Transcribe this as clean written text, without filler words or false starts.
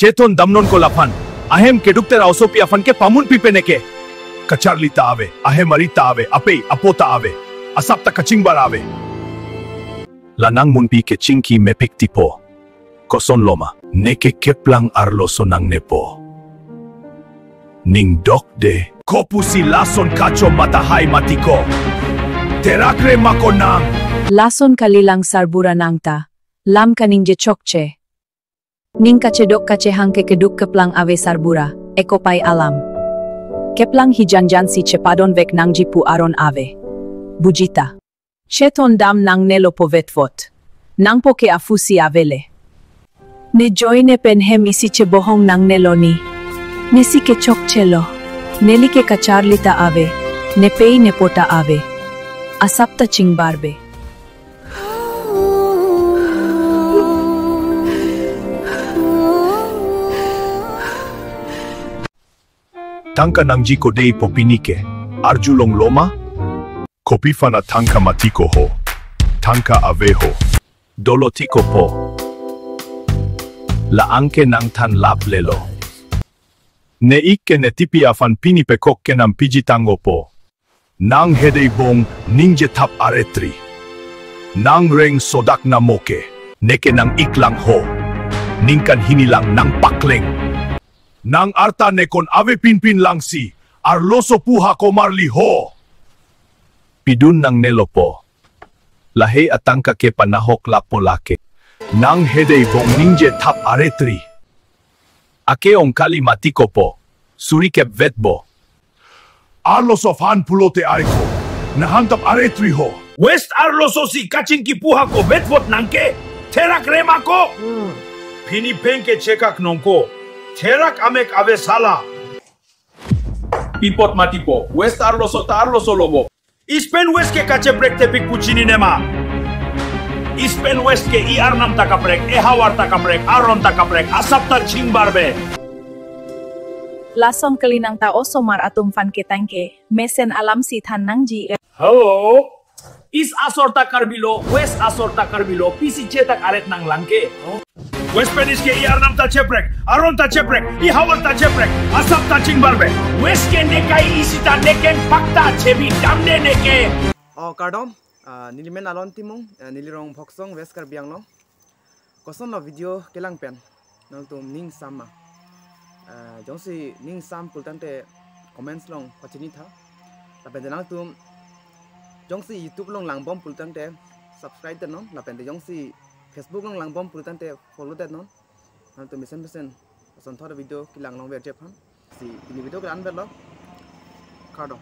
Cheton damnon ko lapan. Ahem kedukter ausopi afan ke pamun pipeneke. Kacharlita ave, ahem arita ave, apei, apota ave. Asapta kachingbar ave. Lanang munpi ke chingki mepik tipo. Koson loma, neke keplang arloso nang nepo. Ning dok de, kopusi lason kacho matahai matiko. Terakre makonang. Lason kalilang sarbura nangta. Lam kaning je chokche. Ning kacedok kacehang ke keduk keplang ave sarbura, ekopai alam. Keplang hijanjan si cepadon vek nang jipu aron ave. Bujita. Cheton dam nang nelo povetvot. Nang po ke afusi avele. Ne joine penhem isi cebohong nang neloni. Nesi ke chokchelo. Neli ke kacharlita ave. Nepei nepota ave. Asapta chingbarbe. Tangka nang jiko dei popinike, arjulong loma, kopifana tangka matiko ho, tangka aveho, dolotiko po, la anke nang tan lap lelo. Ne ikke ne tipi afan pinipe kokke nang pijitango po, nang hedei bong ninje tap aretri, nang reng sodak na moke, neke nang iklang ho, ningkan hinilang nang pakleng. Nang arta nekon ave pinpin lang si, arloso puha ko marli ho. Pidun nang nelopo. Lahe atangka ke panahok lapo lake. Nang hedei bong ninje tap aretri. Ake ong kali matiko po. Surikep vetbo. Arloso fan pulote aiko. Nahantap aretri ho. West arloso si kachinki puha ko vetvot nangke. Terak rema ko. Pini penke chekak nongko. Terak amek ave sala. Pipot matipo. West arloso ta arloso lobo. Ispen west ke kache brek tepik puchini nema. Ispen west ke I arnam takaprek, e hawar takaprek, aron takaprek, asapta chingbarbe. Lason kelinang ta osomar atum fan ketangke. Mesen alam si tanangji. Hello. Is asor takarbilo, west asor takarbilo, pisi cetak aret nang langke. West penis ke I arnam ta cheprek, aron ta cheprek, I hawar ta cheprek, asap ta chingbarbe. West ke nekai isita neken pakta chebi damne neke. Oh kardom, nilimen alon timong, nilirong boksong west kar biang lo. Koson lo video kelang pen, nang tum ning sama. Jong si ning sam pultante comments long pachini tha. Tapi nang tum jong si YouTube long lang bom pultante subscribe ten non, lapen de jong si Facebook long lang bom pultante follow ten non. Nang tum mesen koson thora video kilang long ver jep han. Si ini video ke anber lo. Kardom.